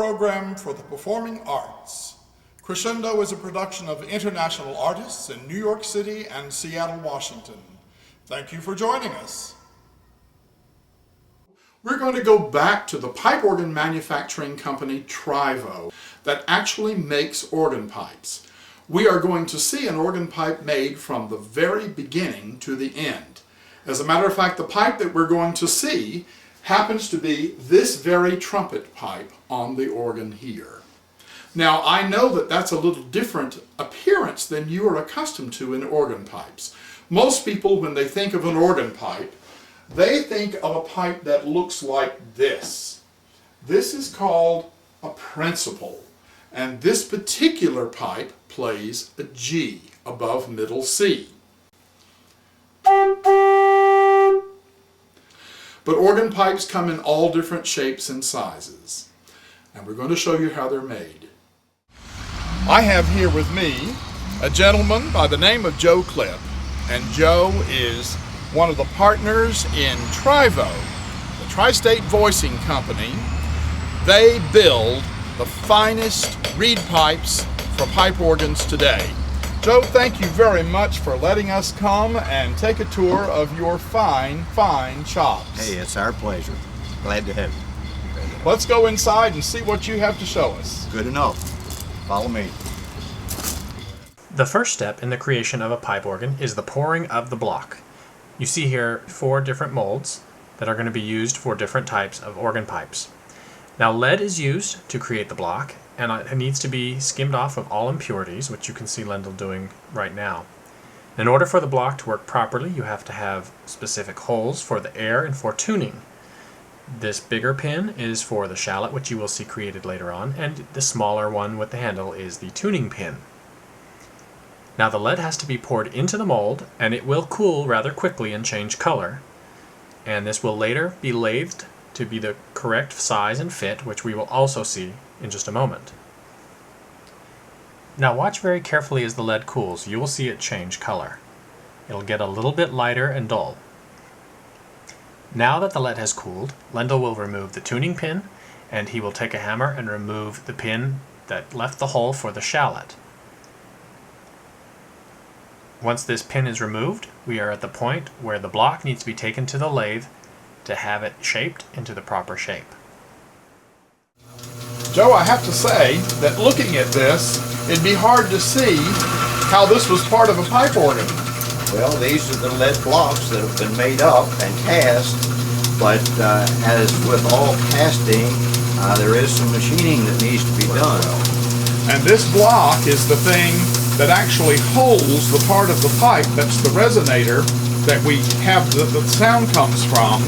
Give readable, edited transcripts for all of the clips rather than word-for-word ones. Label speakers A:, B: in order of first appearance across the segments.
A: program for the performing arts. Crescendo is a production of international artists in New York City and Seattle, Washington. Thank you for joining us. We're going to go back to the pipe organ manufacturing company TRIVO that actually makes organ pipes. We are going to see an organ pipe made from the very beginning to the end. As a matter of fact, the pipe that we're going to see happens to be this very trumpet pipe on the organ here. Now, I know that that's a little different appearance than you are accustomed to in organ pipes. Most people, when they think of an organ pipe, they think of a pipe that looks like this. This is called a principal, and this particular pipe plays a G above middle C. But organ pipes come in all different shapes and sizes, and we're going to show you how they're made. I have here with me a gentleman by the name of Joe Clipp, and Joe is one of the partners in TRIVO, the Tri-State Voicing Company. They build the finest reed pipes for pipe organs today. Joe, thank you very much for letting us come and take a tour of your fine, fine shops.
B: Hey, it's our pleasure. Glad to have you.
A: Let's go inside and see what you have to show us.
B: Good enough. Follow me.
C: The first step in the creation of a pipe organ is the pouring of the block. You see here 4 different molds that are going to be used for different types of organ pipes. Now, lead is used to create the block, and it needs to be skimmed off of all impurities, which you can see Lendl doing right now. In order for the block to work properly, you have to have specific holes for the air and for tuning. This bigger pin is for the shallot, which you will see created later on, and the smaller one with the handle is the tuning pin. Now, the lead has to be poured into the mold, and it will cool rather quickly and change color. And this will later be lathed to be the correct size and fit, which we will also see in just a moment. Now, watch very carefully as the lead cools. You will see it change color. It'll get a little bit lighter and dull. Now that the lead has cooled, Lendl will remove the tuning pin, and he will take a hammer and remove the pin that left the hole for the shallot. Once this pin is removed, we are at the point where the block needs to be taken to the lathe to have it shaped into the proper shape.
A: Joe, I have to say that looking at this, it'd be hard to see how this was part of a pipe organ.
B: Well, these are the lead blocks that have been made up and cast, but as with all casting, there is some machining that needs to be done.
A: And this block is the thing that actually holds the part of the pipe that's the resonator that we have the sound comes from.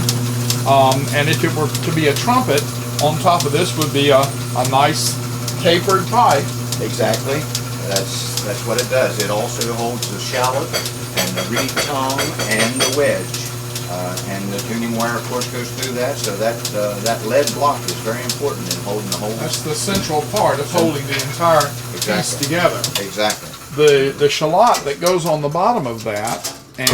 A: And if it were to be a trumpet, on top of this would be a nice tapered pipe.
B: Exactly. That's what it does. It also holds the shallot and the reed tongue and the wedge. And the tuning wire, of course, goes through that, so that lead block is very important in holding the whole.
A: That's the central part of holding the entire piece together.
B: Exactly.
A: The shallot that goes on the bottom of that and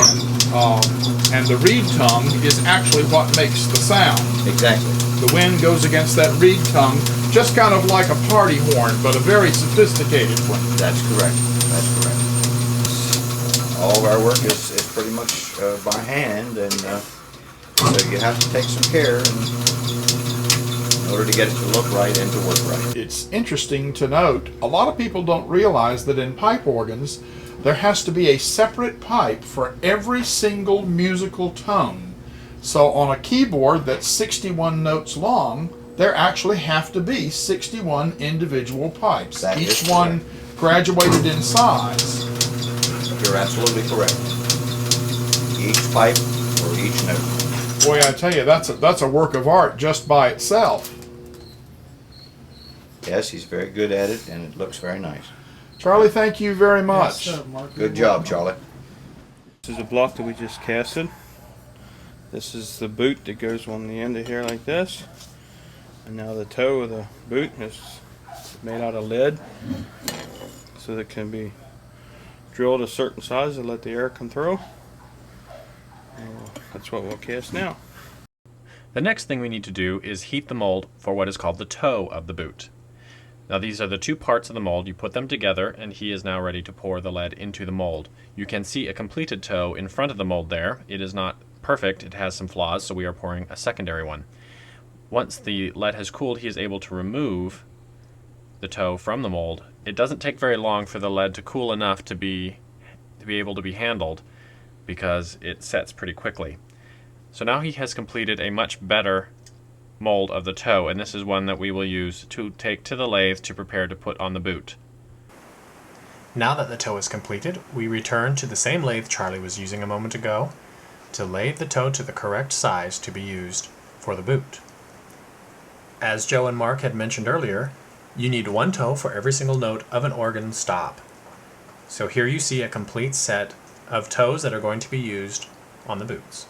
A: the reed tongue is actually what makes the sound. Exactly. The wind goes against that reed tongue, just kind of like a party horn, but a very sophisticated one.
B: That's correct. That's correct. All of our work is pretty much by hand, and so you have to take some care in order to get it to look right and to work right.
A: It's interesting to note, a lot of people don't realize that in pipe organs, there has to be a separate pipe for every single musical tone. So on a keyboard that's 61 notes long, there actually have to be 61 individual pipes, each one graduated in size.
B: You're absolutely correct. Each pipe for each note.
A: Boy, I tell you, that's a work of art just by itself.
B: Yes, he's very good at it, and it looks very nice.
A: Charlie, thank you very much.
D: Yes, sir, Mark.
B: Good job, Charlie.
D: This is a block that we just casted. This is the boot that goes on the end of here like this. And now the toe of the boot is made out of lead, so that it can be drilled a certain size to let the air come through. That's what we'll cast now.
C: The next thing we need to do is heat the mold for what is called the toe of the boot. Now these are the two parts of the mold. You put them together and he is now ready to pour the lead into the mold. You can see a completed toe in front of the mold there. It is not perfect, it has some flaws, so we are pouring a secondary one. Once the lead has cooled, he is able to remove the toe from the mold. It doesn't take very long for the lead to cool enough to be able to be handled because it sets pretty quickly. So now he has completed a much better mold of the toe, and this is one that we will use to take to the lathe to prepare to put on the boot. Now that the toe is completed, we return to the same lathe Charlie was using a moment ago to lathe the toe to the correct size to be used for the boot. As Joe and Mark had mentioned earlier, you need one toe for every single note of an organ stop. So here you see a complete set of toes that are going to be used on the boots.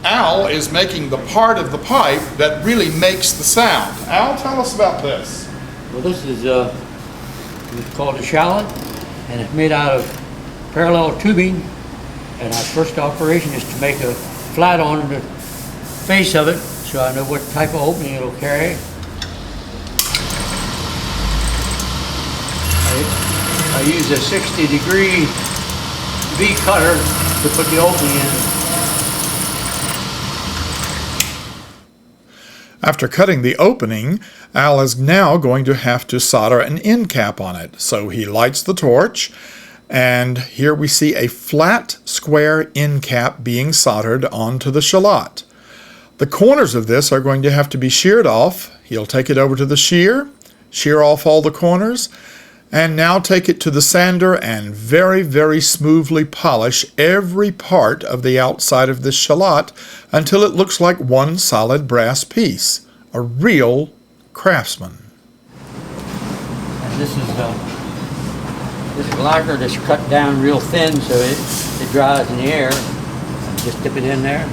A: Al is making the part of the pipe that really makes the sound. Al, tell us about this.
E: Well, this is it's called a shallot, and it's made out of parallel tubing. And our first operation is to make a flat on the face of it, so I know what type of opening it'll carry. I use a 60-degree V cutter to put the opening in.
A: After cutting the opening, Al is now going to have to solder an end cap on it. So he lights the torch, and here we see a flat square end cap being soldered onto the shallot. The corners of this are going to have to be sheared off. He'll take it over to the shear off all the corners, and now take it to the sander and very, very smoothly polish every part of the outside of this shallot until it looks like one solid brass piece. A real craftsman.
E: And this is lacquer that's cut down real thin so it dries in the air. Just dip it in there,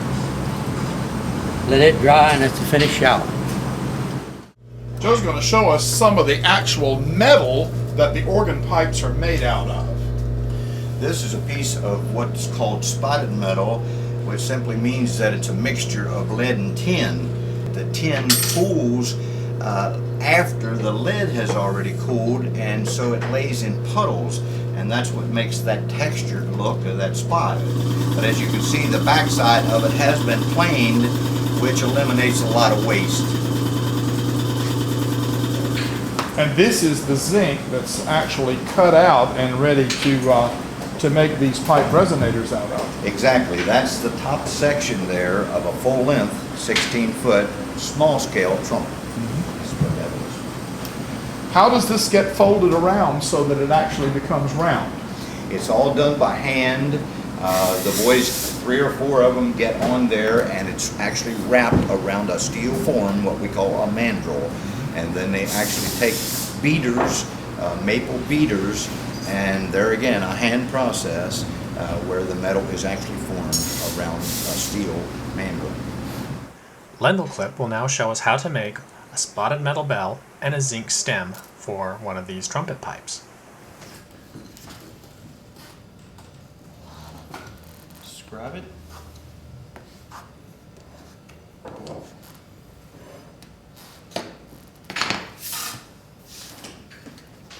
E: let it dry, and it's a finished shallot.
A: Joe's going to show us some of the actual metal that the organ pipes are made out of.
B: This is a piece of what's called spotted metal, which simply means that it's a mixture of lead and tin. The tin cools after the lead has already cooled, and so it lays in puddles, and that's what makes that textured look of that spot. But as you can see, the backside of it has been planed, which eliminates a lot of waste.
A: And this is the zinc that's actually cut out and ready to make these pipe resonators out of.
B: Exactly. That's the top section there of a full-length, 16-foot, small-scale trumpet. That's what that is.
A: How does this get folded around so that it actually becomes round?
B: It's all done by hand. The boys, 3 or 4 of them, get on there, and it's actually wrapped around a steel form, what we call a mandrel. And then they actually take beaters, maple beaters, and there again, a hand process where the metal is actually formed around a steel mandrel.
C: Clipp will now show us how to make a spotted metal bell and a zinc stem for one of these trumpet pipes.
D: Describe it.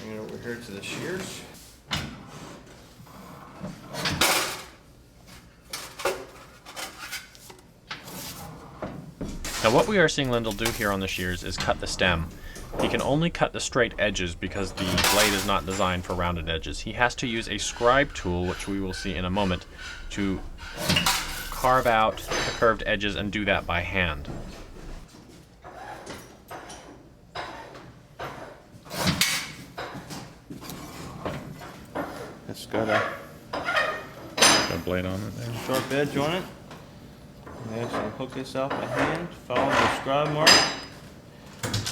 D: Bring it over here to the shears.
C: Now what we are seeing Lendl do here on the shears is cut the stem. He can only cut the straight edges because the blade is not designed for rounded edges. He has to use a scribe tool, which we will see in a moment, to carve out the curved edges and do that by hand.
D: It's got a blade on it there. Sharp edge on it. And actually hook this out by hand. Follow the scribe mark.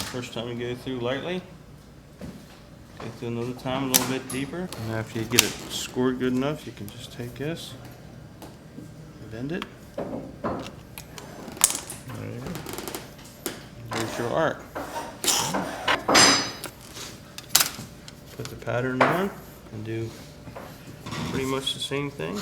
D: First time you go through lightly. Go through another time a little bit deeper. And after you get it scored good enough, you can just take this, bend it. There you go. There's your arc. Put the pattern on and do pretty much the same thing.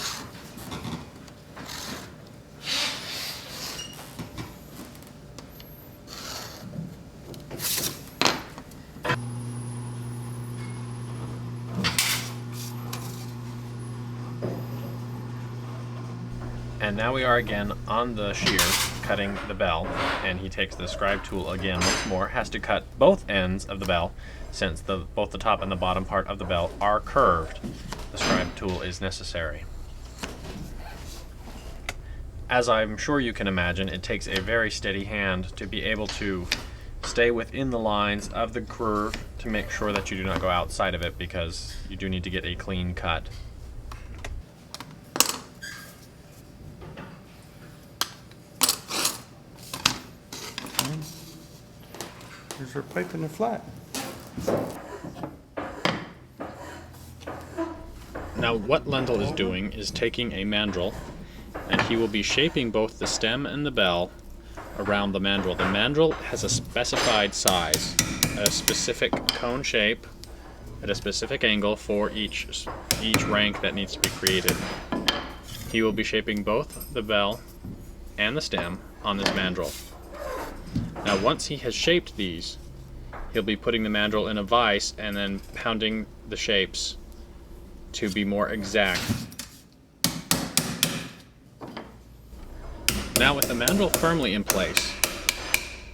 C: And now we are again on the shears cutting the bell, and he takes the scribe tool again once more, has to cut both ends of the bell since both the top and the bottom part of the bell are curved. The scribe tool is necessary. As I'm sure you can imagine, it takes a very steady hand to be able to stay within the lines of the curve to make sure that you do not go outside of it, because you do need to get a clean cut.
D: There's our pipe in the flat.
C: Now what Lendl is doing is taking a mandrel, and he will be shaping both the stem and the bell around the mandrel. The mandrel has a specified size, a specific cone shape at a specific angle for each rank that needs to be created. He will be shaping both the bell and the stem on this mandrel. Now once he has shaped these, he'll be putting the mandrel in a vise and then pounding the shapes to be more exact. Now with the mandrel firmly in place,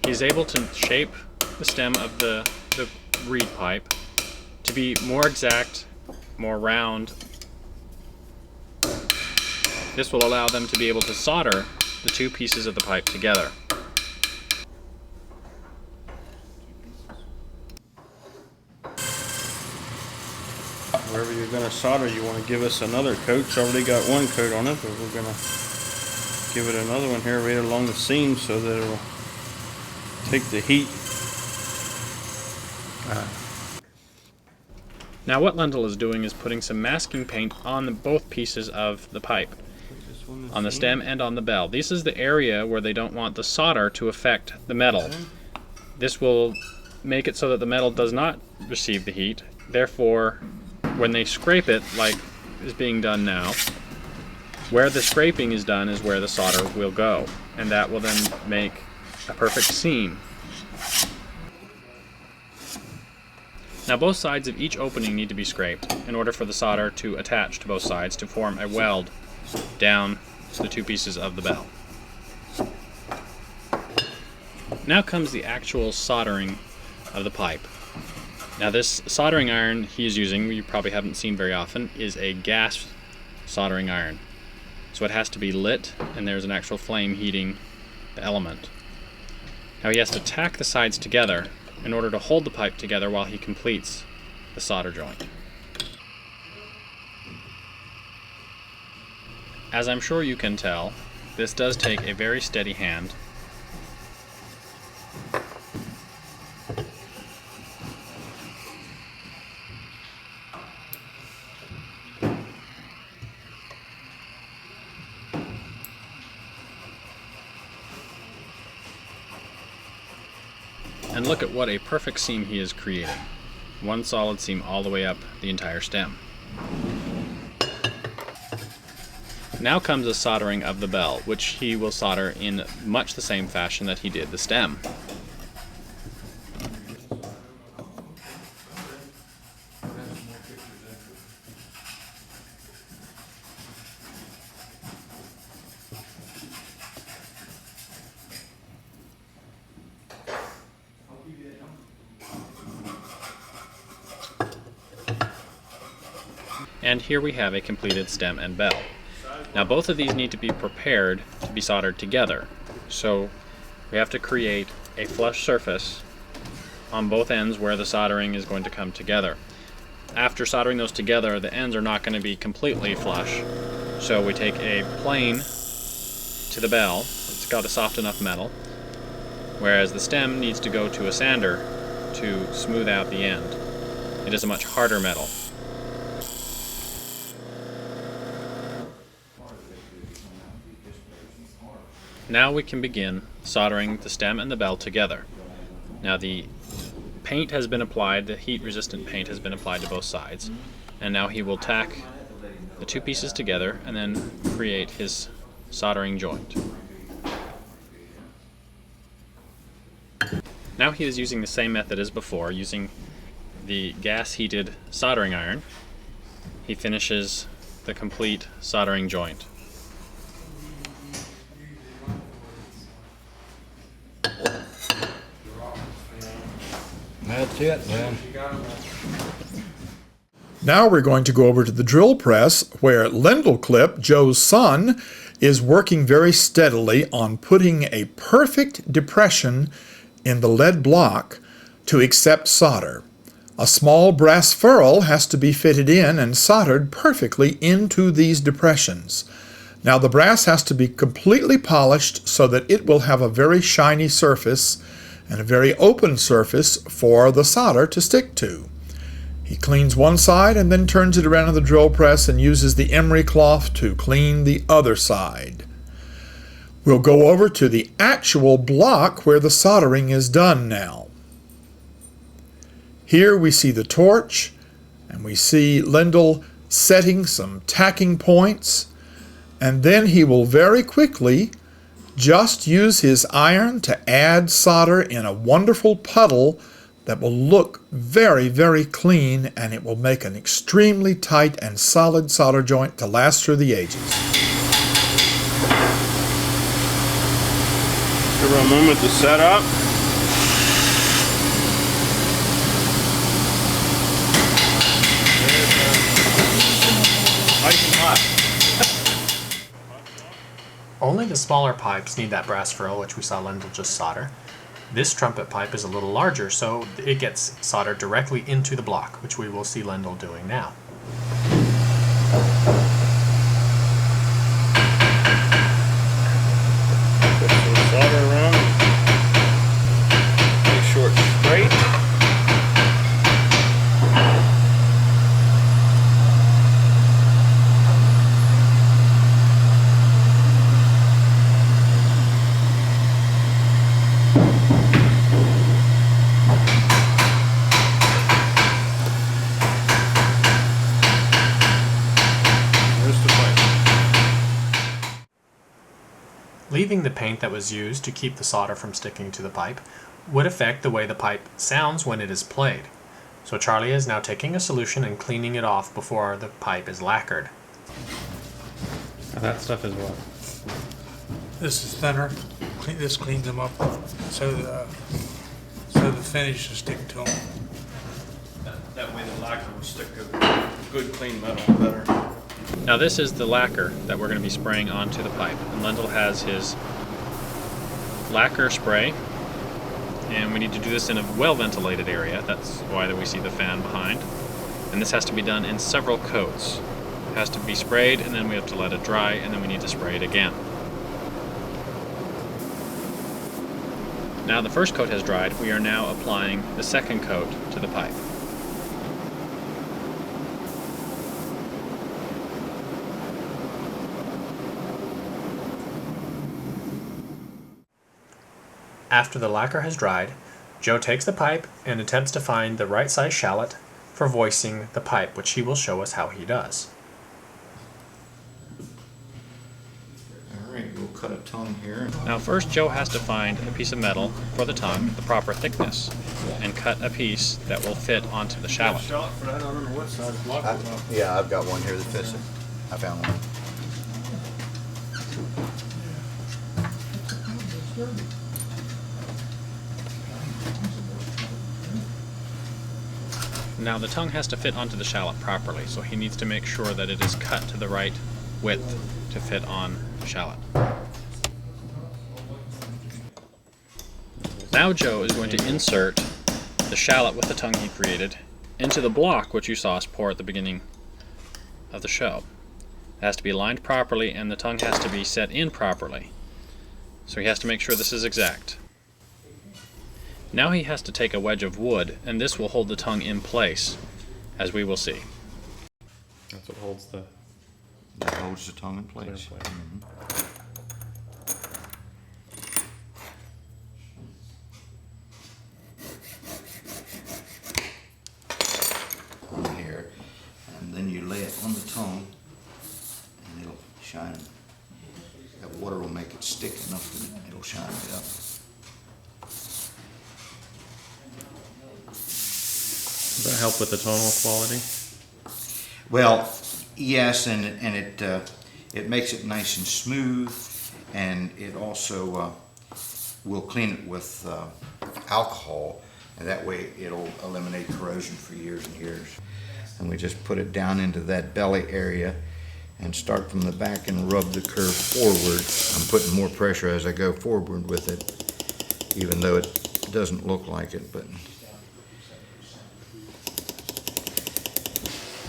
C: he's able to shape the stem of the reed pipe to be more exact, more round. This will allow them to be able to solder the two pieces of the pipe together.
D: Wherever you're going to solder, you want to give us another coat. It's already got one coat on it, but we're going to give it another one here right along the seam so that it'll take the heat.
C: Now what Lendl is doing is putting some masking paint on both pieces of the pipe, on the stem and on the bell. This is the area where they don't want the solder to affect the metal. This will make it so that the metal does not receive the heat. Therefore, when they scrape it, like is being done now, where the scraping is done is where the solder will go, and that will then make a perfect seam. Now both sides of each opening need to be scraped in order for the solder to attach to both sides to form a weld down the two pieces of the bell. Now comes the actual soldering of the pipe. Now this soldering iron he is using, you probably haven't seen very often, is a gas soldering iron. So it has to be lit, and there's an actual flame heating the element. Now he has to tack the sides together in order to hold the pipe together while he completes the solder joint. As I'm sure you can tell, this does take a very steady hand. And look at what a perfect seam he is creating. One solid seam all the way up the entire stem. Now comes the soldering of the bell, which he will solder in much the same fashion that he did the stem. And here we have a completed stem and bell. Now both of these need to be prepared to be soldered together. So we have to create a flush surface on both ends where the soldering is going to come together. After soldering those together, the ends are not going to be completely flush. So we take a plane to the bell. It's got a soft enough metal, whereas the stem needs to go to a sander to smooth out the end. It is a much harder metal. Now we can begin soldering the stem and the bell together. Now the paint has been applied, the heat-resistant paint has been applied to both sides, and now he will tack the two pieces together and then create his soldering joint. Now he is using the same method as before, using the gas-heated soldering iron. He finishes the complete soldering joint.
E: That's it, man.
A: Now we're going to go over to the drill press where Clipp, Joe's son, is working very steadily on putting a perfect depression in the lead block to accept solder. A small brass ferrule has to be fitted in and soldered perfectly into these depressions. Now the brass has to be completely polished so that it will have a very shiny surface and a very open surface for the solder to stick to. He cleans one side and then turns it around in the drill press and uses the emery cloth to clean the other side. We'll go over to the actual block where the soldering is done now. Here we see the torch, and we see Lindell setting some tacking points, and then he will very quickly just use his iron to add solder in a wonderful puddle that will look very, very clean, and it will make an extremely tight and solid solder joint to last through the ages.
D: Give her a moment to set up. Nice and hot.
C: Only the smaller pipes need that brass ferrule, which we saw Lindell just solder. This trumpet pipe is a little larger, so it gets soldered directly into the block, which we will see Lindell doing now.
D: Put some solder around. Make sure it's straight.
C: Leaving the paint that was used to keep the solder from sticking to the pipe would affect the way the pipe sounds when it is played. So Charlie is now taking a solution and cleaning it off before the pipe is lacquered.
D: That stuff is what?
F: This is thinner. This cleans them up so the finish will stick to them.
D: That way the lacquer will stick to good clean metal better.
C: Now this is the lacquer that we're going to be spraying onto the pipe. And Lindell has his lacquer spray, and we need to do this in a well-ventilated area. That's why that we see the fan behind. And this has to be done in several coats. It has to be sprayed, and then we have to let it dry, and then we need to spray it again. Now the first coat has dried, we are now applying the second coat to the pipe. After the lacquer has dried, Joe takes the pipe and attempts to find the right size shallot for voicing the pipe, which he will show us how he does.
B: Alright, we'll cut a tongue here.
C: Now first Joe has to find a piece of metal for the tongue, the proper thickness, and cut a piece that will fit onto the shallot.
D: But I don't remember what size block it was.
B: Yeah, I've got one here that fits it. I found one.
C: Now the tongue has to fit onto the shallot properly, so he needs to make sure that it is cut to the right width to fit on the shallot. Now Joe is going to insert the shallot with the tongue he created into the block which you saw us pour at the beginning of the show. It has to be lined properly and the tongue has to be set in properly. So he has to make sure this is exact. Now he has to take a wedge of wood, and this will hold the tongue in place, as we will see.
D: That's what holds the...
B: That holds the tongue in place. On here, and then you lay it on the tongue, and it'll shine. That water will make it stick enough that it'll shine it up.
C: Does that help with the tonal quality?
B: Well, yes, and it makes it nice and smooth, and it also will clean it with alcohol and that way it'll eliminate corrosion for years and years. And we just put it down into that belly area and start from the back and rub the curve forward. I'm putting more pressure as I go forward with it, even though it doesn't look like it. But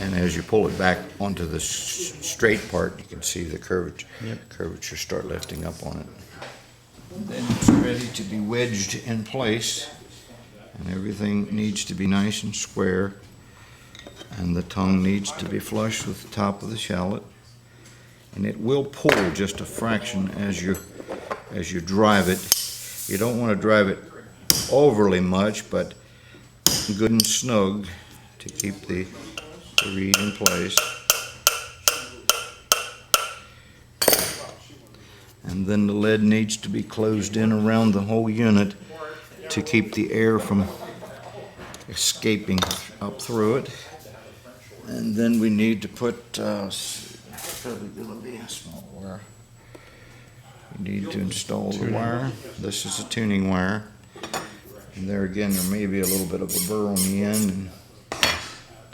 B: and as you pull it back onto the straight part, you can see the curvature start lifting up on it. Then it's ready to be wedged in place, and everything needs to be nice and square, and the tongue needs to be flush with the top of the shallot, and it will pull just a fraction as you drive it. You don't want to drive it overly much, but good and snug to keep the reed in place. And then the lead needs to be closed in around the whole unit to keep the air from escaping up through it. And then we need to put, probably going to be a small wire. We need to install the wire. This is a tuning wire. And there again, there may be a little bit of a burr on the end. And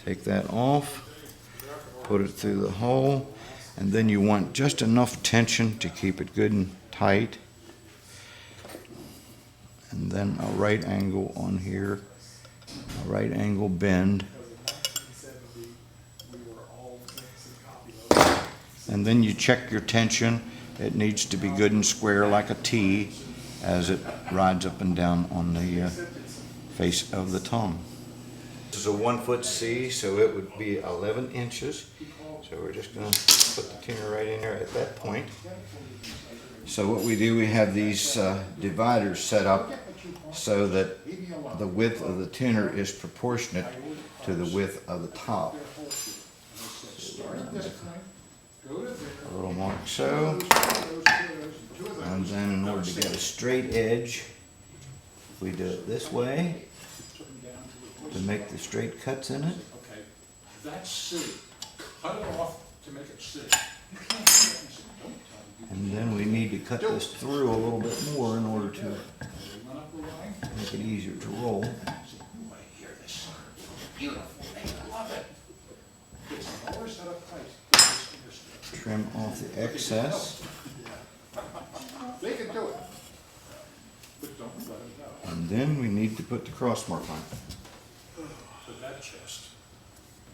B: take that off, put it through the hole, and then you want just enough tension to keep it good and tight. And then a right angle on here, a right angle bend. And then you check your tension. It needs to be good and square like a T as it rides up and down on the face of the tongue. This is a 1 foot C, so it would be 11 inches. So we're just going to put the tuner right in there at that point. So what we do, we have these dividers set up so that the width of the tuner is proportionate to the width of the top. A little mark so. And then in order to get a straight edge, we do it this way to make the straight cuts in it.
A: Okay, that's C. Cut it off to make it C.
B: And then we need to cut this through a little bit more in order to make it easier to roll. Trim off the excess.
A: They can do it.
B: And then we need to put the cross mark on.
A: But that chest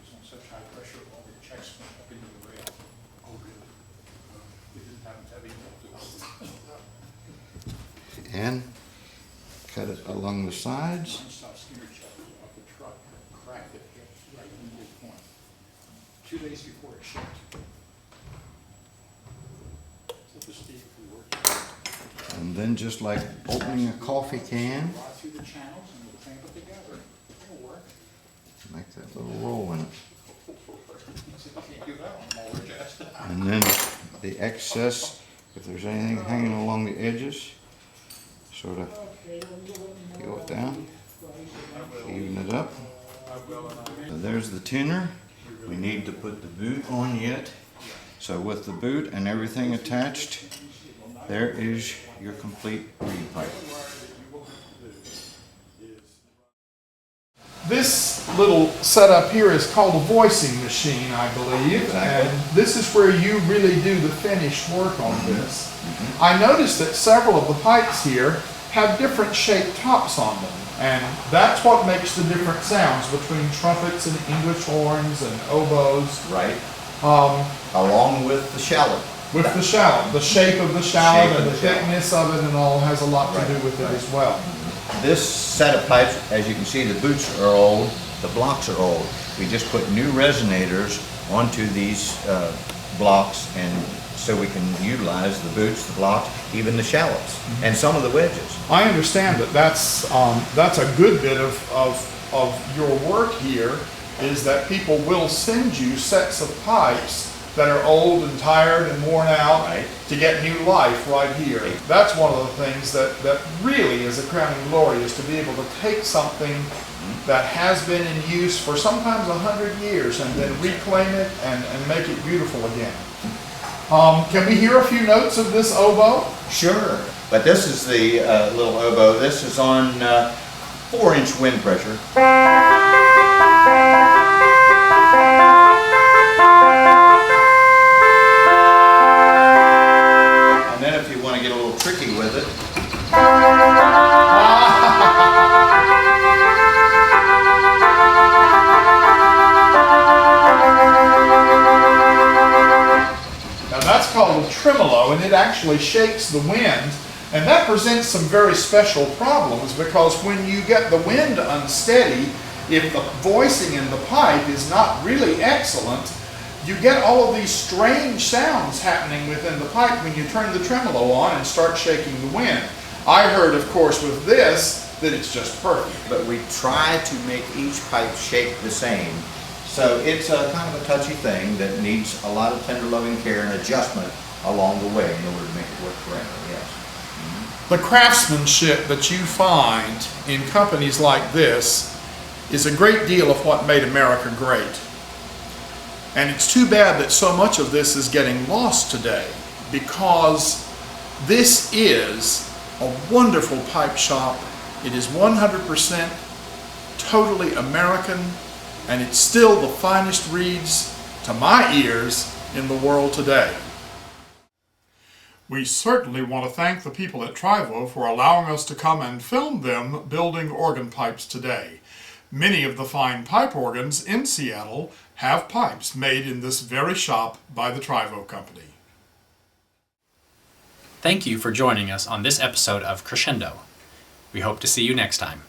A: is on such high pressure, all the checks went up into the rail. Oh, really? We didn't have heavy to
B: And cut it along the sides.
A: One-stop steamer check off the truck, cracked it right in the midpoint. 2 days before it shipped. So the speed we worked.
B: And then just like opening a coffee can,
A: Right through the channels and we'll clamp it together. It'll work.
B: make that little roll in it.
A: Can't do that on molar chest.
B: And then the excess, if there's anything hanging along the edges, sort of peel it down, even it up. So there's the tuner. We need to put the boot on yet. So with the boot and everything attached, there is your complete reed pipe.
A: This little setup here is called a voicing machine, I believe,
B: Exactly.
A: and this is where you really do the finished work on this. I noticed that several of the pipes here have different shaped tops on them, and that's what makes the different sounds between trumpets and English horns and oboes.
B: Right. Along with the shallot.
A: With the shallot, the shape of the shallot
B: Shape of
A: and the
B: the shallot.
A: thickness of it and all has a lot to
B: Right,
A: do with it as well.
B: This set of pipes, as you can see, the boots are old, the blocks are old. We just put new resonators onto these blocks, and so we can utilize the boots, the blocks, even the shallots, and some of the wedges.
A: I understand that that's a good bit of your work here, is that people will send you sets of pipes that are old and tired and worn out
B: Right.
A: to get new life right here. That's one of the things that really is a crowning glory, is to be able to take something that has been in use for sometimes 100 years and then reclaim it and make it beautiful again. Can we hear a few notes of this oboe?
B: Sure, but this is the little oboe. This is on 4-inch wind pressure. And then if you want to get a little tricky with it,
A: now that's called a tremolo, and it actually shakes the wind. And that presents some very special problems, because when you get the wind unsteady, if the voicing in the pipe is not really excellent, you get all of these strange sounds happening within the pipe when you turn the tremolo on and start shaking the wind. I heard, of course, with this, that it's just perfect.
B: but we try to make each pipe shake the same. So it's a kind of a touchy thing that needs a lot of tender loving care and adjustment along the way in order to make it work correctly, yes.
A: The craftsmanship that you find in companies like this is a great deal of what made America great. And it's too bad that so much of this is getting lost today, because this is a wonderful pipe shop. It is 100% totally American, and it's still the finest reeds, to my ears, in the world today. We certainly want to thank the people at TRIVO for allowing us to come and film them building organ pipes today. Many of the fine pipe organs in Seattle have pipes made in this very shop by the TRIVO Company.
C: Thank you for joining us on this episode of Crescendo. We hope to see you next time.